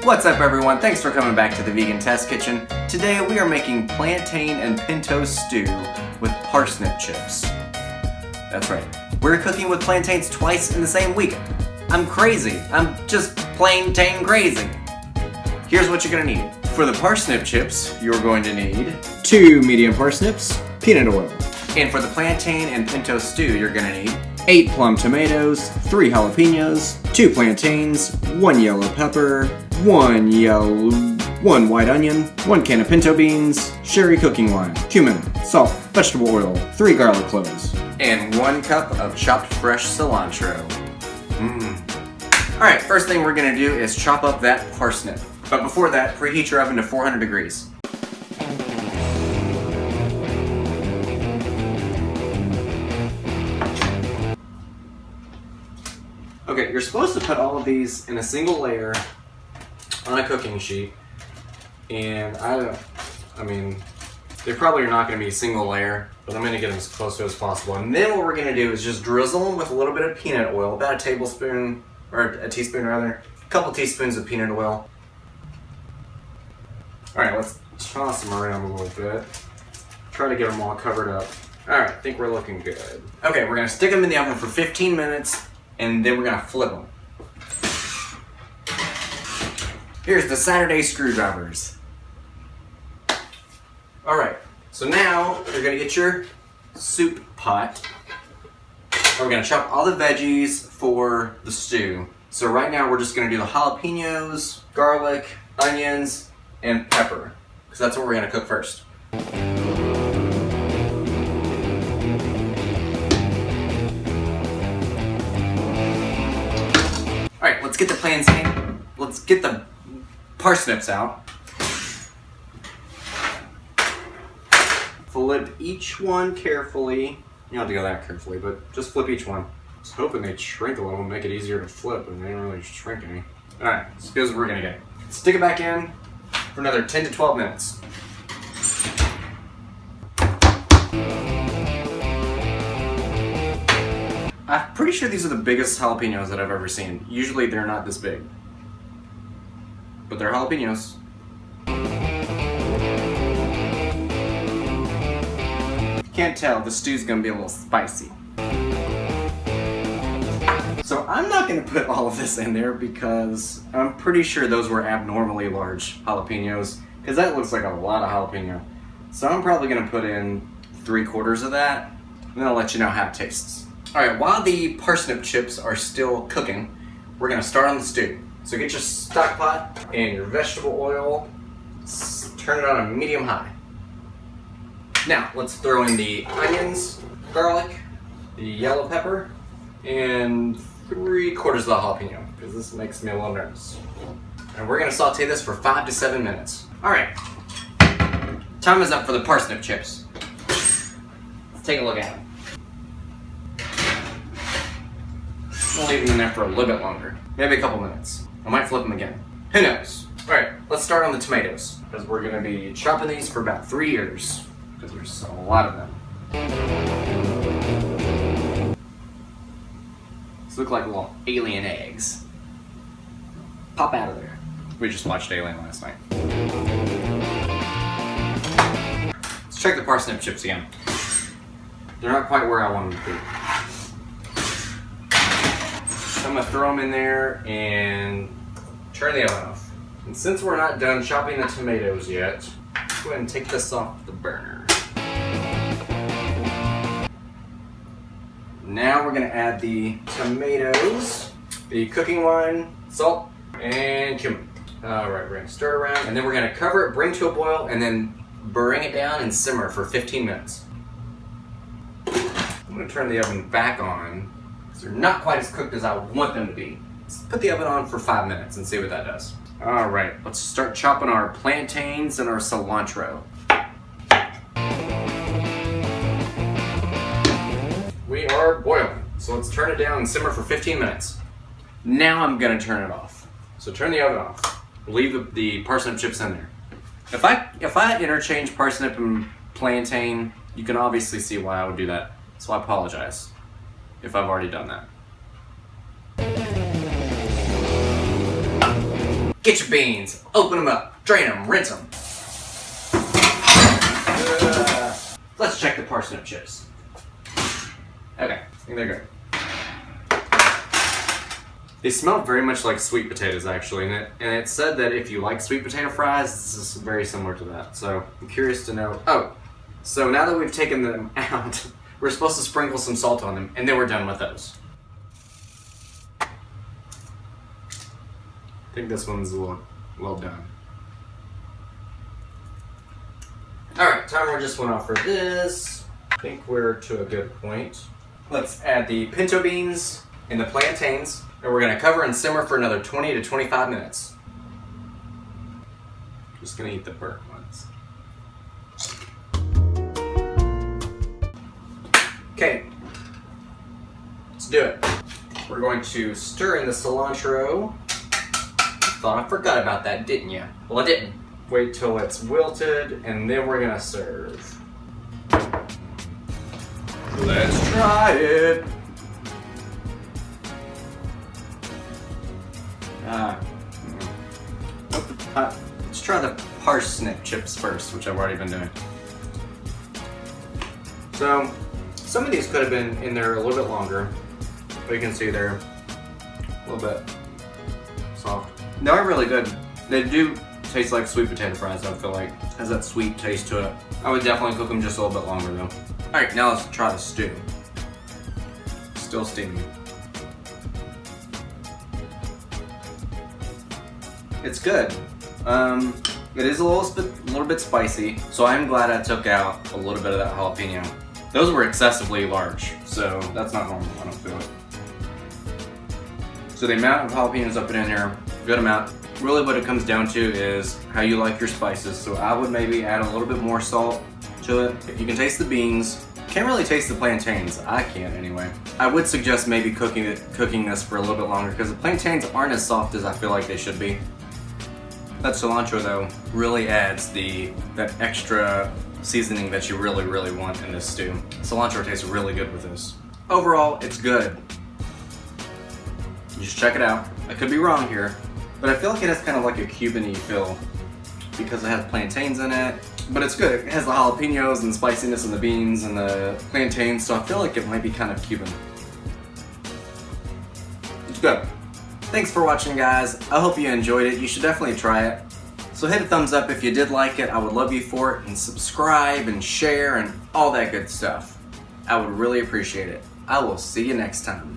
What's up everyone, thanks for coming back to the Vegan Test Kitchen. Today we are making plantain and pinto stew with parsnip chips. That's right, we're cooking with plantains twice in the same week. I'm crazy, I'm just plantain crazy. Here's what you're gonna need. For the parsnip chips, you're going to need 2 medium parsnips, peanut oil. And for the plantain and pinto stew, you're gonna need 8 plum tomatoes, 3 jalapenos, 2 plantains, 1 yellow pepper, 1 white onion, 1 can of pinto beans, sherry cooking wine, cumin, salt, vegetable oil, 3 garlic cloves, and 1 cup of chopped fresh cilantro. Alright, first thing we're gonna do is chop up that parsnip. But before that, preheat your oven to 400 degrees. Okay, you're supposed to put all of these in a single layer on a cooking sheet, and I mean, they probably are not going to be a single layer, but I'm going to get them as close to as possible. And then what we're going to do is just drizzle them with a little bit of peanut oil, about a tablespoon, or a teaspoon rather, a couple teaspoons of peanut oil. Alright, let's toss them around a little bit. Try to get them all covered up. Alright, I think we're looking good. Okay, we're going to stick them in the oven for 15 minutes, and then we're going to flip them. Here's the Saturday screwdrivers. Alright, so now you're going to get your soup pot. We're going to chop all the veggies for the stew. So right now we're just going to do the jalapenos, garlic, onions, and pepper, because that's what we're going to cook first. Alright, let's get the plantain. Let's get the parsnips out. Flip each one carefully. You don't have to go that carefully, but just flip each one. I was hoping they'd shrink a little and make it easier to flip, and they didn't really shrink any. Alright, so here's what we're gonna get. Stick it back in for another 10 to 12 minutes. I'm pretty sure these are the biggest jalapenos that I've ever seen. Usually they're not this big. But they're jalapenos. Can't tell, the stew's gonna be a little spicy. So I'm not gonna put all of this in there because I'm pretty sure those were abnormally large jalapenos, because that looks like a lot of jalapeno. So I'm probably gonna put in 3/4 of that, and then I'll let you know how it tastes. Alright, while the parsnip chips are still cooking, we're gonna start on the stew. So get your stock pot and your vegetable oil, turn it on a medium high. Now, let's throw in the onions, garlic, the yellow pepper, and 3/4 of the jalapeno, because this makes me a little nervous. And we're gonna saute this for 5 to 7 minutes. Alright, time is up for the parsnip chips. Let's take a look at them. I'll leave them in there for a little bit longer, maybe a couple minutes. I might flip them again. Who knows? Alright, let's start on the tomatoes, because we're going to be chopping these for about 3 years, because there's a lot of them. These look like little alien eggs. Pop out of there. We just watched Alien last night. Let's check the parsnip chips again. They're not quite where I want them to be. I'm going to throw them in there and turn the oven off. And since we're not done chopping the tomatoes yet, let's go ahead and take this off the burner. Now we're going to add the tomatoes, the cooking wine, salt, and cumin. Alright, we're going to stir it around, and then we're going to cover it, bring to a boil, and then bring it down and simmer for 15 minutes. I'm going to turn the oven back on. They're not quite as cooked as I want them to be. Let's put the oven on for 5 minutes and see what that does. Alright, let's start chopping our plantains and our cilantro. We are boiling, so let's turn it down and simmer for 15 minutes. Now I'm going to turn it off. So turn the oven off. Leave the parsnip chips in there. If I interchange parsnip and plantain, you can obviously see why I would do that. So I apologize if I've already done that. Get your beans, open them up, drain them, rinse them. Let's check the parsnip chips. Okay, I think they're good. They smell very much like sweet potatoes, actually, and it said that if you like sweet potato fries, this is very similar to that. So I'm curious to know. Oh, so now that we've taken them out, we're supposed to sprinkle some salt on them, and then we're done with those. I think this one's a little well done. Alright, timer just went off for this. I think we're to a good point. Let's add the pinto beans and the plantains, and we're going to cover and simmer for another 20 to 25 minutes. Just going to eat the burnt ones. Okay, let's do it. We're going to stir in the cilantro. Thought I forgot about that, didn't you? Well, I didn't. Wait till it's wilted, and then we're gonna serve. Let's try it. Let's try the parsnip chips first, which I've already been doing. So, some of these could have been in there a little bit longer, but you can see they're a little bit soft. They are really good. They do taste like sweet potato fries, I feel like. Has that sweet taste to it. I would definitely cook them just a little bit longer though. Alright, now let's try the stew. Still steaming. It's good. It is a little bit spicy, so I'm glad I took out a little bit of that jalapeno. Those were excessively large, so that's not normal, I don't feel it. So the amount of jalapenos I put in here, good amount. Really what it comes down to is how you like your spices. So I would maybe add a little bit more salt to it. If you can taste the beans, can't really taste the plantains. I can't anyway. I would suggest maybe cooking this for a little bit longer because the plantains aren't as soft as I feel like they should be. That cilantro though really adds that extra seasoning that you really, really want in this stew. Cilantro tastes really good with this. Overall, it's good. Just check it out. I could be wrong here, but I feel like it has kind of like a Cuban-y feel because it has plantains in it. But it's good. It has the jalapenos and the spiciness and the beans and the plantains, so I feel like it might be kind of Cuban. It's good. Thanks for watching, guys. I hope you enjoyed it. You should definitely try it. So hit a thumbs up if you did like it. I would love you for it. And subscribe and share and all that good stuff. I would really appreciate it. I will see you next time.